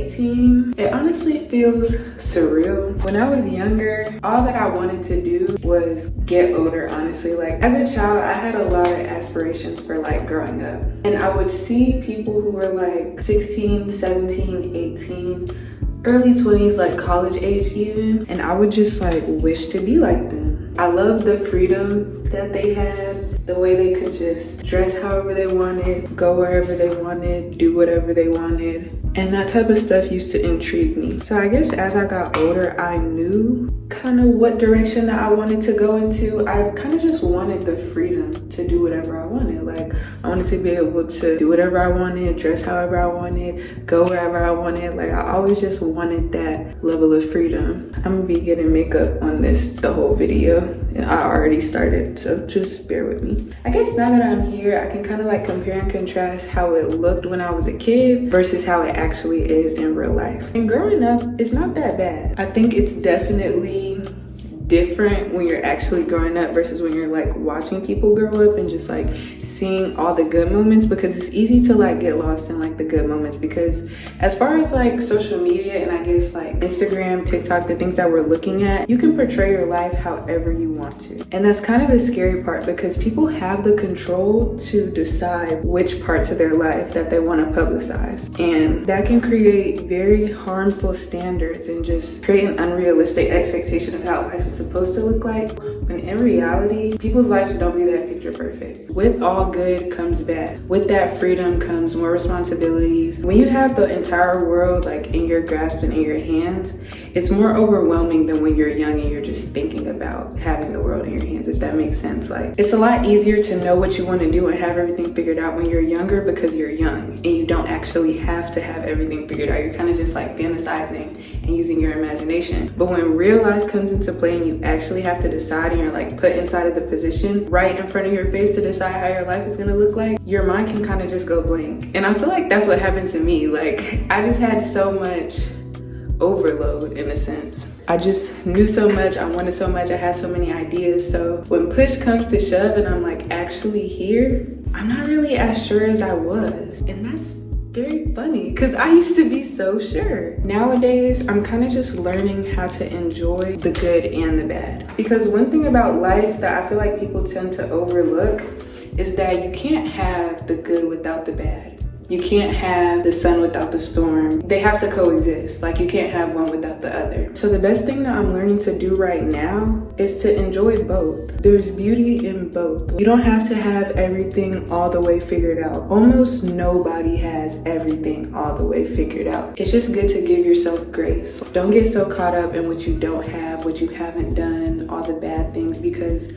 18, it honestly feels surreal. When I was younger, all that I wanted to do was get older, honestly. Like as a child, I had a lot of aspirations for like growing up. And I would see people who were like 16, 17, 18, early 20s, like college age even. And I would just like wish to be like them. I loved the freedom that they had, the way they could just dress however they wanted, go wherever they wanted, do whatever they wanted. And that type of stuff used to intrigue me. So I guess as I got older, I knew kind of what direction that I wanted to go into. I kind of just wanted the freedom to do whatever I wanted. Like I wanted to be able to do whatever I wanted, dress however I wanted, go wherever I wanted. Like I always just wanted that level of freedom. I'm gonna be getting makeup on this the whole video. I already started, so just bear with me. I guess now that I'm here, I can kind of like compare and contrast how it looked when I was a kid versus how it actually is in real life. And growing up, it's not that bad. I think it's definitely different when you're actually growing up versus when you're like watching people grow up and just like seeing all the good moments, because it's easy to like get lost in like the good moments, because as far as like social media and I guess like Instagram, TikTok, the things that we're looking at, you can portray your life however you want to. And that's kind of the scary part, because people have the control to decide which parts of their life that they want to publicize, and that can create very harmful standards and just create an unrealistic expectation of how life is supposed to look like, when in reality, people's lives don't be that picture perfect. With all good comes bad. With that freedom comes more responsibilities. When you have the entire world like in your grasp and in your hands, it's more overwhelming than when you're young and you're just thinking about having the world in your hands, if that makes sense. Like it's a lot easier to know what you want to do and have everything figured out when you're younger, because you're young and you don't actually have to have everything figured out. You're kind of just like fantasizing and using your imagination. But when real life comes into play and you actually have to decide and you're like put inside of the position right in front of your face to decide how your life is going to look like, your mind can kind of just go blank. And I feel like that's what happened to me. Like I just had so much overload in a sense. I just knew so much, I wanted so much, I had so many ideas. So when push comes to shove and I'm like actually here, I'm not really as sure as I was. And that's very funny, because I used to be so sure. Nowadays, I'm kind of just learning how to enjoy the good and the bad. Because one thing about life that I feel like people tend to overlook is that you can't have the good without the bad. You can't have the sun without the storm. They have to coexist. Like you can't have one without the other. So the best thing that I'm learning to do right now is to enjoy both. There's beauty in both. You don't have to have everything all the way figured out. Almost nobody has everything all the way figured out. It's just good to give yourself grace. Don't get so caught up in what you don't have, what you haven't done, all the bad things, because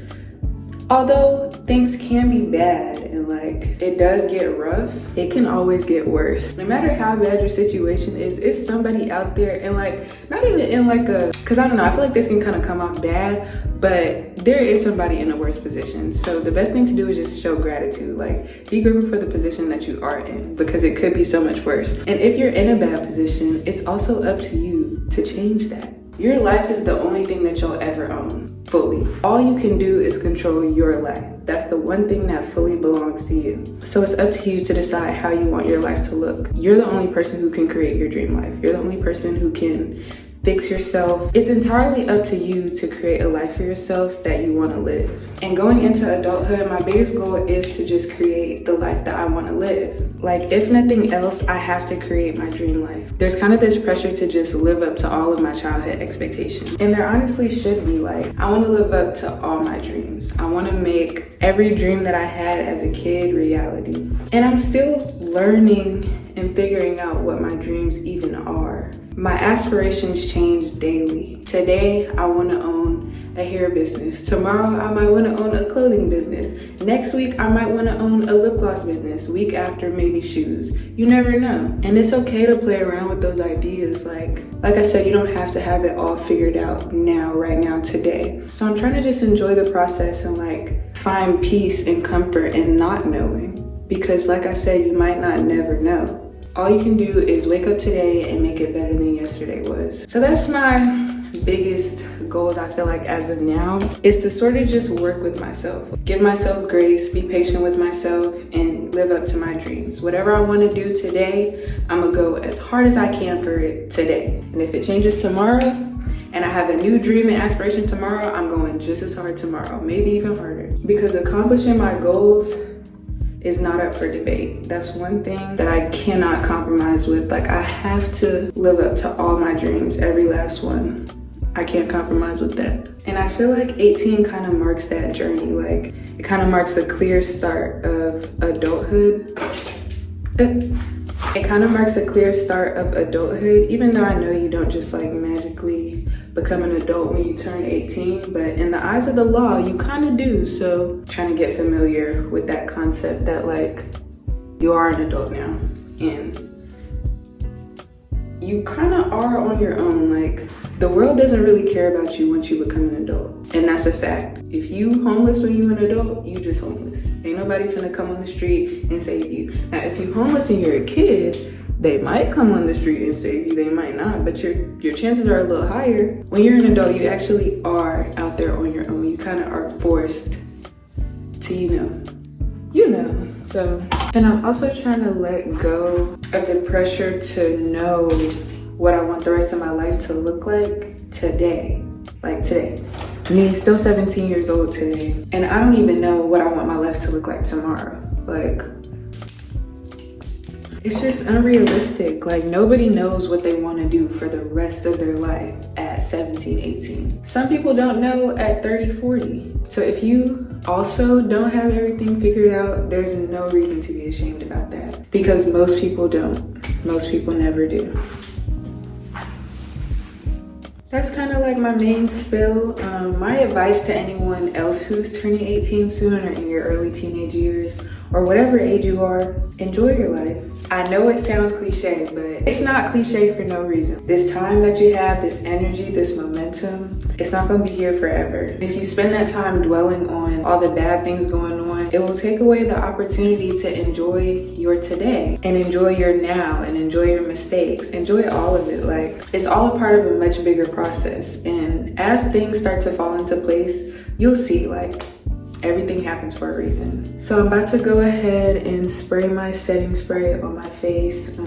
although things can be bad and like it does get rough, it can always get worse. No matter how bad your situation is, it's somebody out there, and like not even in like a, because I don't know, I feel like this can kind of come off bad, but there is somebody in a worse position. So the best thing to do is just show gratitude. Like be grateful for the position that you are in, because it could be so much worse. And if you're in a bad position, it's also up to you to change that. Your life is the only thing that you'll ever own, fully. All you can do is control your life. That's the one thing that fully belongs to you. So it's up to you to decide how you want your life to look. You're the only person who can create your dream life. You're the only person who can fix yourself. It's entirely up to you to create a life for yourself that you want to live. And going into adulthood, my biggest goal is to just create the life that I want to live. Like if nothing else, I have to create my dream life. There's kind of this pressure to just live up to all of my childhood expectations. And there honestly should be. Like I want to live up to all my dreams. I want to make every dream that I had as a kid reality. And I'm still learning and figuring out what my dreams even are. My aspirations change daily. Today, I want to own a hair business. Tomorrow, I might want to own a clothing business. Next week, I might want to own a lip gloss business. Week after, maybe shoes. You never know. And it's okay to play around with those ideas. Like I said, you don't have to have it all figured out now, right now, today. So I'm trying to just enjoy the process and like find peace and comfort in not knowing. Because like I said, you might not never know. All you can do is wake up today and make it better than yesterday was. So that's my biggest goals I feel like as of now is to sort of just work with myself, give myself grace, be patient with myself, and live up to my dreams. Whatever I want to do today, I'm gonna go as hard as I can for it today. And if it changes tomorrow and I have a new dream and aspiration tomorrow, I'm going just as hard tomorrow, maybe even harder. Because accomplishing my goals is not up for debate. That's one thing that I cannot compromise with. Like, I have to live up to all my dreams, every last one. I can't compromise with that. And I feel like 18 kind of marks that journey. Like, it kind of marks a clear start of adulthood. It kind of marks a clear start of adulthood, even though I know you don't just like magically become an adult when you turn 18, but in the eyes of the law, you kind of do. So trying to get familiar with that concept that like you are an adult now and you kind of are on your own. Like, the world doesn't really care about you once you become an adult, and that's a fact. If you homeless when you an adult, you just homeless. Ain't nobody finna come on the street and save you. Now, if you homeless and you're a kid, they might come on the street and save you, they might not, but your chances are a little higher. When you're an adult, you actually are out there on your own. You kind of are forced to, you know. So, and I'm also trying to let go of the pressure to know what I want the rest of my life to look like today. Like today. Me, still 17 years old today, and I don't even know what I want my life to look like tomorrow. Like, it's just unrealistic. Like, nobody knows what they want to do for the rest of their life at 17, 18. Some people don't know at 30, 40. So if you also don't have everything figured out, there's no reason to be ashamed about that, because most people don't. Most people never do. That's kind of like my main spill. My advice to anyone else who's turning 18 soon or in your early teenage years or whatever age you are, enjoy your life. I know it sounds cliche, but it's not cliche for no reason. This time that you have, this energy, this momentum, it's not gonna be here forever. If you spend that time dwelling on all the bad things going on, it will take away the opportunity to enjoy your today and enjoy your now and enjoy your mistakes. Enjoy all of it. Like, it's all a part of a much bigger process. And as things start to fall into place, you'll see like everything happens for a reason. So I'm about to go ahead and spray my setting spray on my face.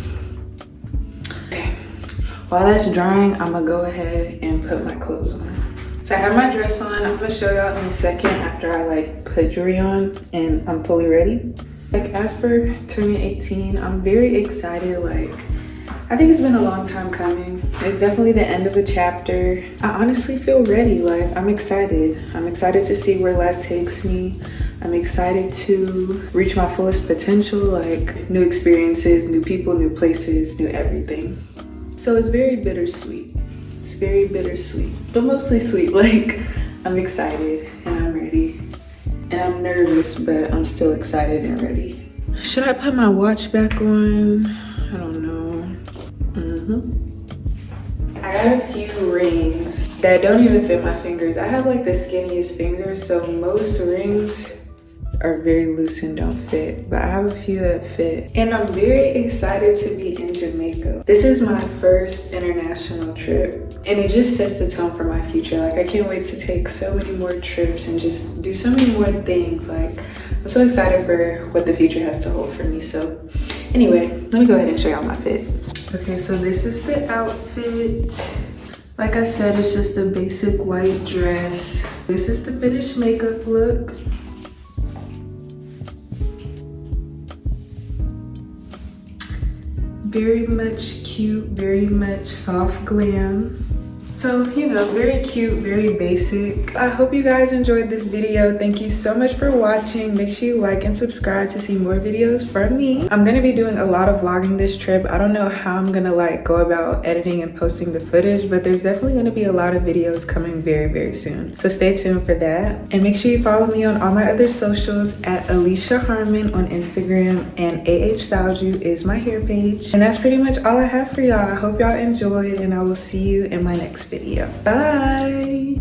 Okay. While that's drying, I'm gonna go ahead and put my clothes on. So I have my dress on. I'm gonna show y'all in a second after I like put jewelry on and I'm fully ready. Like, as for turning 18, I'm very excited. Like, I think it's been a long time coming. It's definitely the end of a chapter. I honestly feel ready. Like, I'm excited. I'm excited to see where life takes me. I'm excited to reach my fullest potential, like new experiences, new people, new places, new everything. So it's very bittersweet. It's very bittersweet, but mostly sweet. Like, I'm excited and I'm ready. And I'm nervous, but I'm still excited and ready. Should I put my watch back on? I don't know. I got a few rings that don't even fit my fingers. I have like the skinniest fingers, so most rings are very loose and don't fit, but I have a few that fit. And I'm very excited to be in Jamaica. This is my first international trip, and it just sets the tone for my future. Like, I can't wait to take so many more trips and just do so many more things. Like, I'm so excited for what the future has to hold for me. So anyway, let me go ahead and show y'all my fit. Okay, so this is the outfit. Like I said, it's just a basic white dress. This is the finished makeup look. Very much cute, very much soft glam. So, you know, very cute, very basic. I hope you guys enjoyed this video. Thank you so much for watching. Make sure you like and subscribe to see more videos from me. I'm gonna be doing a lot of vlogging this trip. I don't know how I'm gonna like go about editing and posting the footage, but there's definitely gonna be a lot of videos coming very, very soon. So stay tuned for that. And make sure you follow me on all my other socials at Alicia Harmon on Instagram, and AH Salju is my hair page. And that's pretty much all I have for y'all. I hope y'all enjoyed, and I will see you in my next video. Bye.